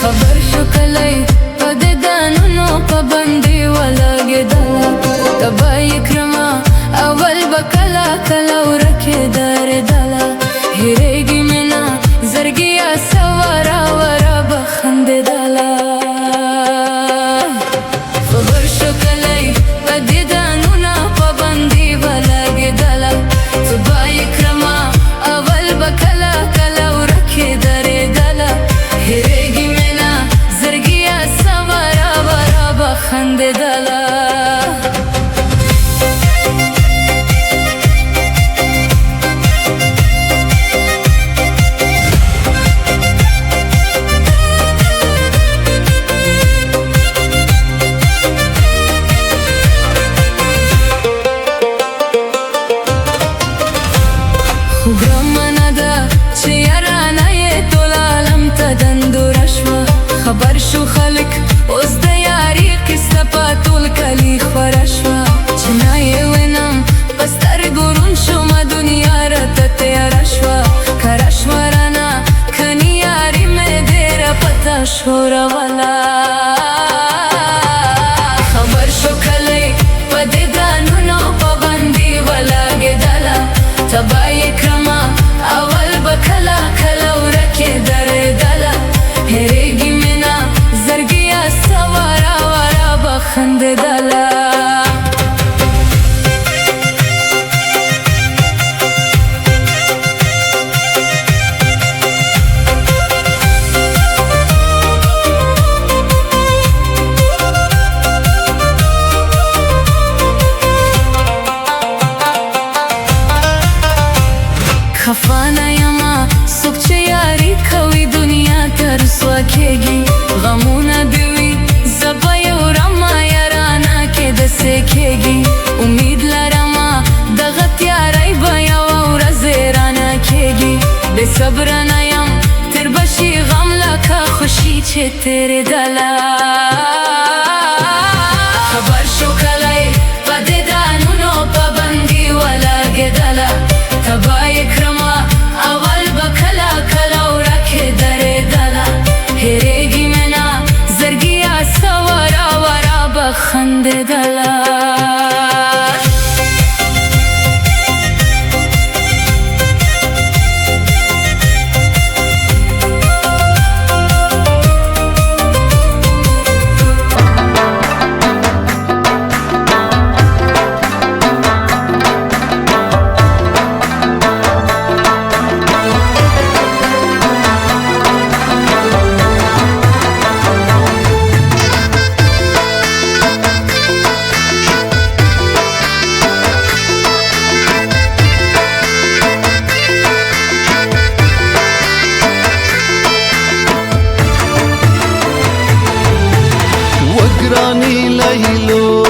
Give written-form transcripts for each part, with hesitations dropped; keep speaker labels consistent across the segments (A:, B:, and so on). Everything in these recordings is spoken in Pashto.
A: خبر شو کلی په دې دانونو پابندي ولګېدله تبه یې کړمه اول به کله کله ورکېدله هېرېږي مې نه زړګیه سواره وره به خندېدله خبر شو کلی په دې دانونه پابندي ولګېدله تبه یې کړمه اول به کله کله ورکېدله هېرېږي مې نه زړګیه سواره وره به خندېدله خو ګرمه ده چې یارانه یې ټول عالم ته دندوره شوه خبر شو خلک اوس د یاري قصه په ټول کلي خوره شوه چې نه یې وینم په سترګو روڼ شومه دنیا راته تیاره شوه کره شوه رانه کني یاري مې ډېره پته ښوروله خبر شو کلی په دې دانونو پابندي ولګېدله تبه یې کړمه اول به کله کله ورکېدله هېرېږي مې نه زړګیه سواره وره به خندېدله خفه نه یمه څوک چې یاري کوي دنیا ته رسوا کېږي غمونه دې وي زه به یې وړمه یارانه کې داسې کېږي امید لرمه دغه تیاری به یوه ورځ رانه کېږي بې صبره نه یم تېر به شي غم لکه خوشي چې تېرېدله خبر شو کلی په دې دانونو پابندي ولګېدله تبه یې کړمه اول به کله کله ورکېدله هېرېږي مې نه زړګیه سواره وره به خندېدله
B: وگرانی لیلو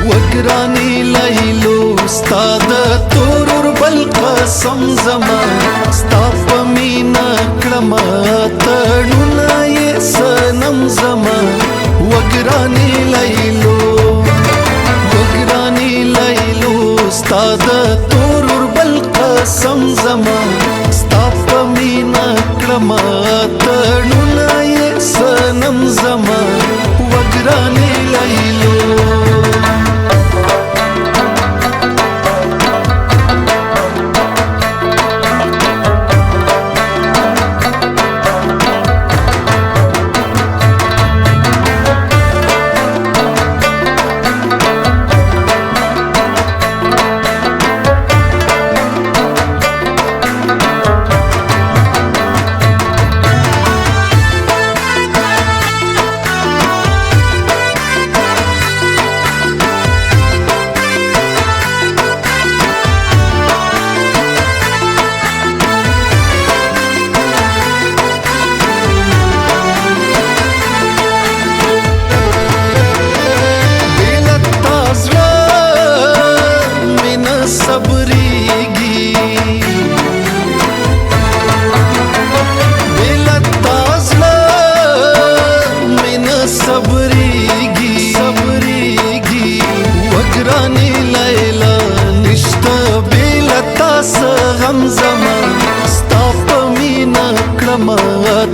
B: وگرانی لیلو ستا د تورور بل قسم زما ستا په مینا کړمه تړونه یې صنم زما وگرانی لیلو وگرانی لیلو ستا د تورور بل قسم زما ستا په مینا کړمه تړونه یې صنم زما وگرانی لیلو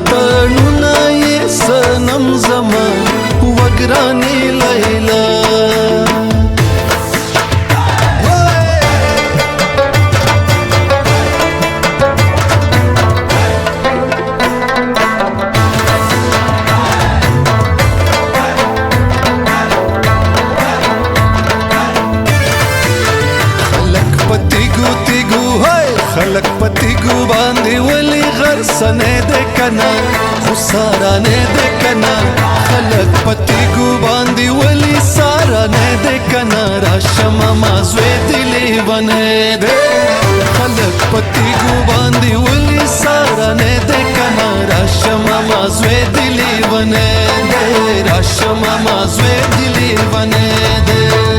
B: تړونه یې صنم زما وګرانې لیلا خلق پتیګو باندې ولی غرسنه ده کنا خو سارانه ده کنا خلق پتیګو باندې ولی سارانه ده کنا راشم ما زوی دلی ونه ده خلق پتیګو باندې ولی سارانه ده کنا راشم ما زوی دلی ونه ده راشم ما زوی دلی ونه ده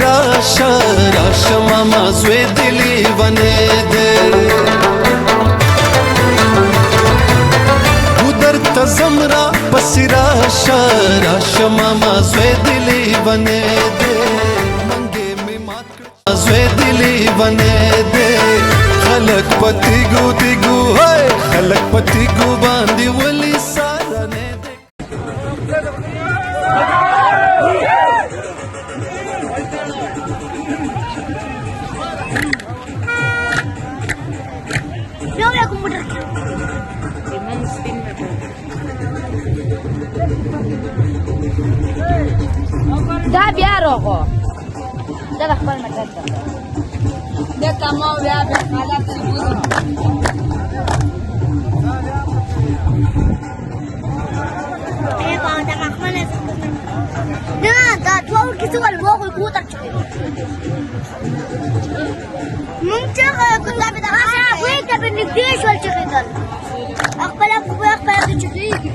B: راشا راشا ماما زوی دلی ونه ده ودر تزمرا پسی راشا راشا ماما زوی دلی ونه ده منگے میں مات زوی دلی ونه ده خلق پتیگو تیگو ہے خلق پتیگو باندی ولی سارنے ده
C: دا بیا راغو دا د خپل مټر ده تمام بیا حالات نه دا ټول کیسه ول وګو کوتر مونږ چې کومه به دا وې ته په نږدې شول چې کېدل خپل چې کېږي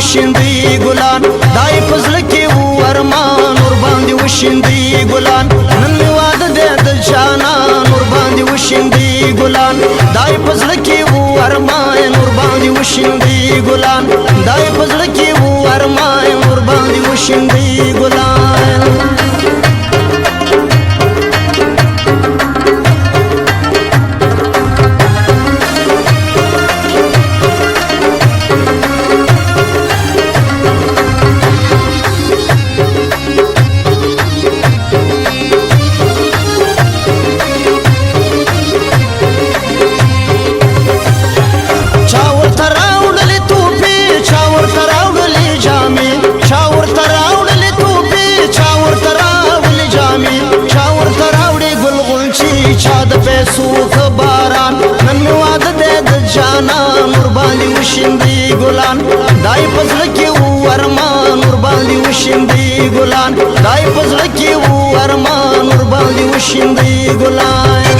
D: وشیندي ګلان دای پزړه کې و ارمان ور باندې وشیندي ګلان نن می واده د جانان ور باندې وشیندي ګلان دای پزړه کې و ارمان ور باندې وشیندي ګلان دای پزړه کې و ارمان ور باندې وشیندي ګلان وشیندي ګلان دای پزړه کې و ارمان ور باندې وشیندي ګلان دای پزړه کې و ارمان ور باندې وشیندي ګلان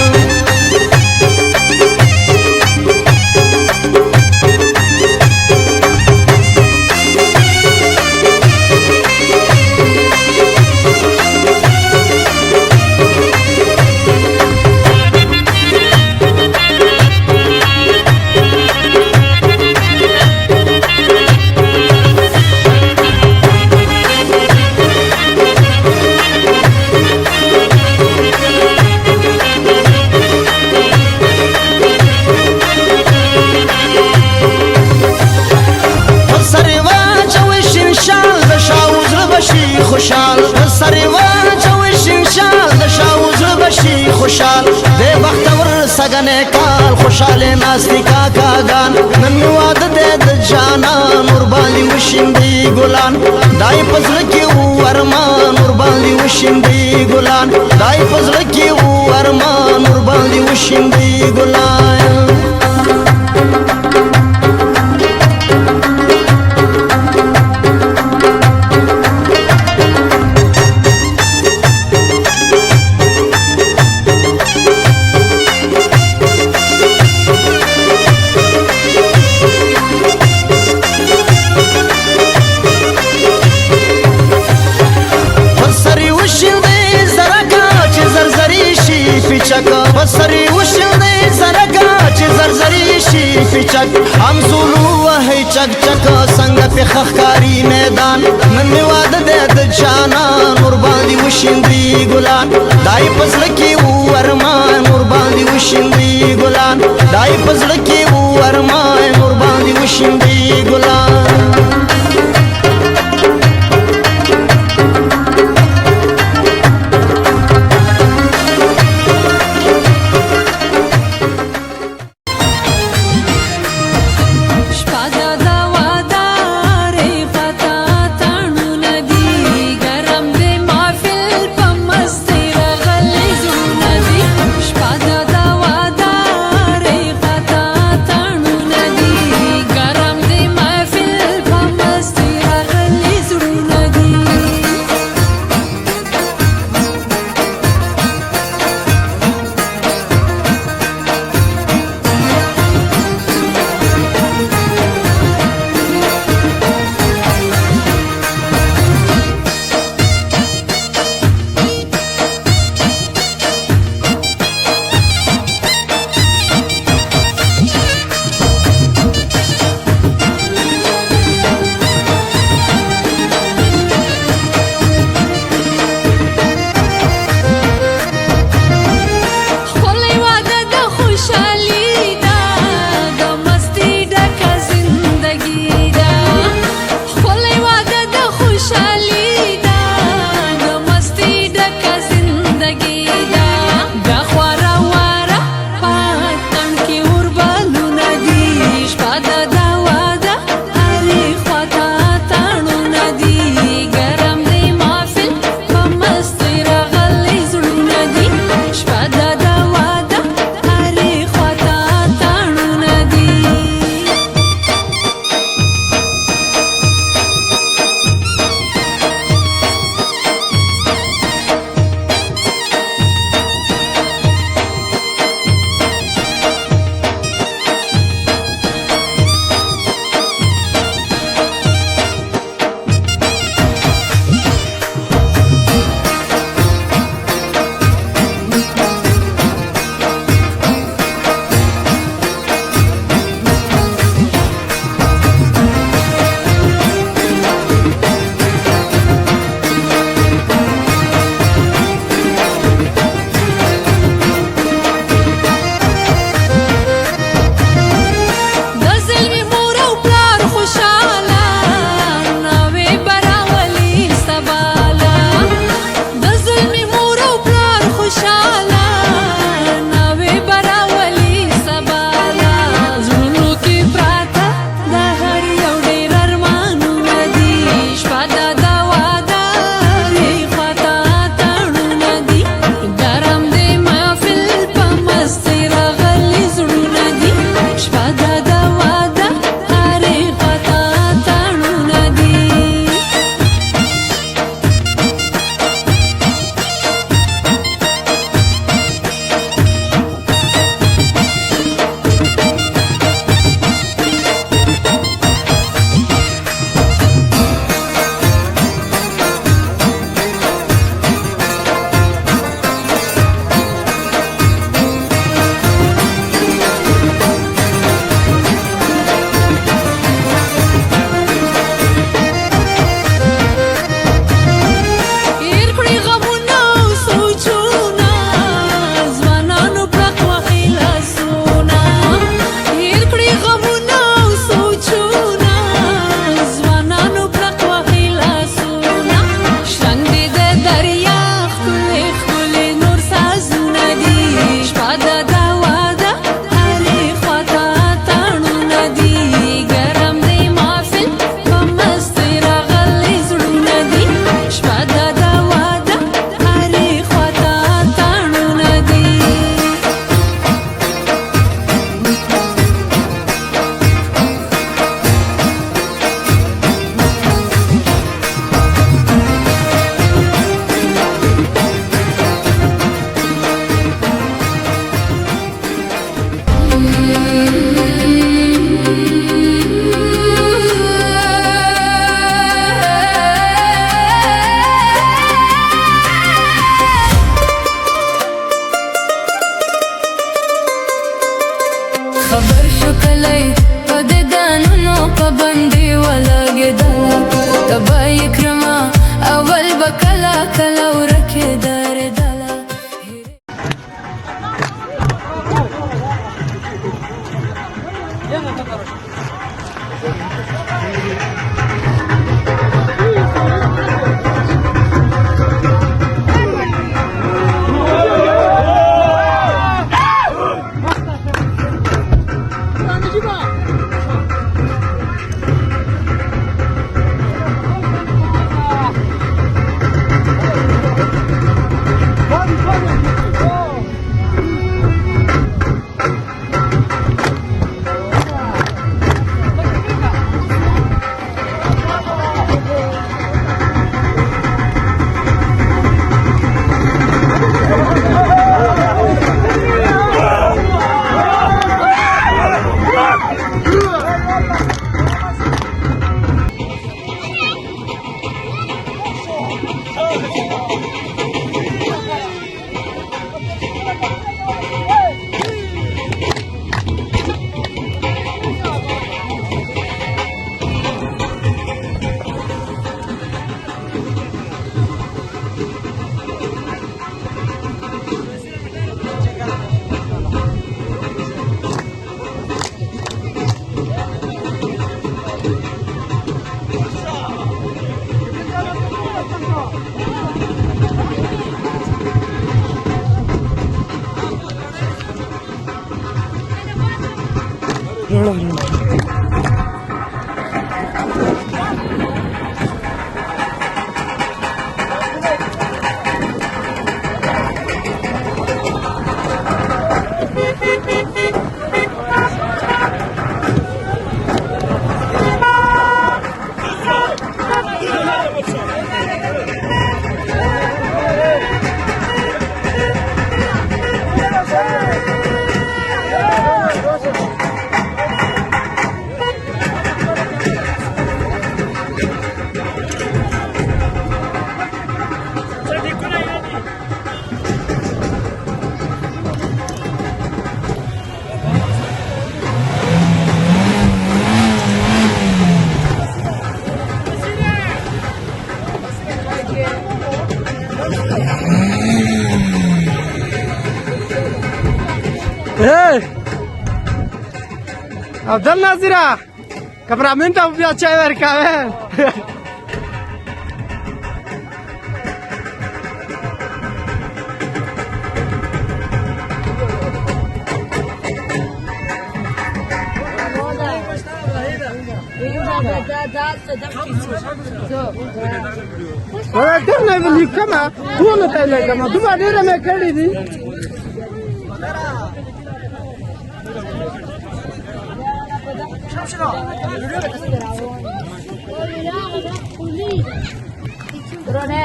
D: خوشحال سری واچوي شینشال د شاوز بشي خوشحال د بختور سګنه کال خوشاله ناستی کاکاګان نن واده د جانان ور باندې وشیندي ګلان دای پزړه کې و ارمان ور باندې وشیندي ګلان دای پزړه کې و ارمان ور باندې وشیندي ګلان بسری وشیندي زرګه چې زرزري شي فچک هم زولو وهي چک چک څنګه په خخکاری میدان نن می واده د جانان ور باندې وشیندي ګلان دای پزړه کې و ارمان ور باندې وشیندي ګلان دای پزړه کې و ارمان ور باندې وشیندي ګلان
A: Garam de mahfil
E: Abdel Nazira, cameraman un chévere, cabrón. ورته نه ولي کما ټول ته لګم دوه ډیره مې کړې دي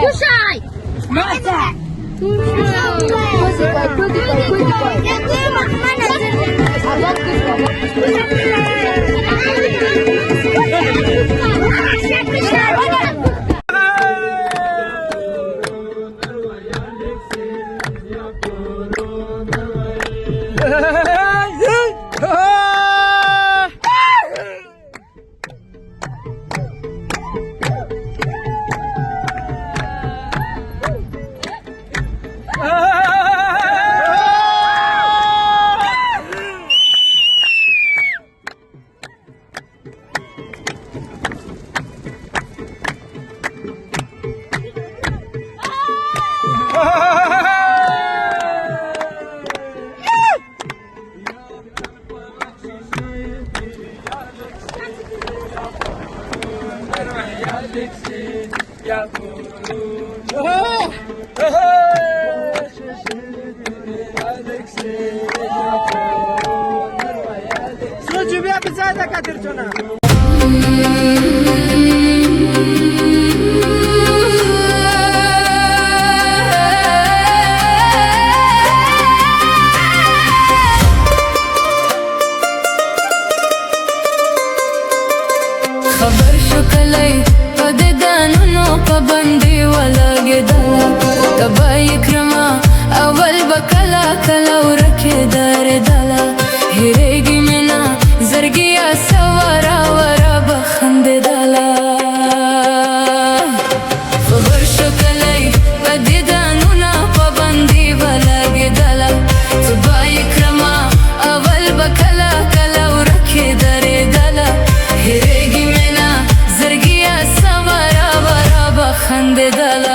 C: Kushai! Mata!
E: سوچ بیا بزاده کتر چونه
A: خبر شو کلی پد دانونو پابندی ولګېدله تبا یې کړمه اول به کله کله ورکېدارېدله هېرېږي مې نه زړګیه سواره وره به خندېدله خبر شو کلی پد دانونو پابندی ولګېدله تبا یې کړمه اول به کله کله ورکېدارېدله هېرېږي مې نه زړګیه سواره وره به خندېدله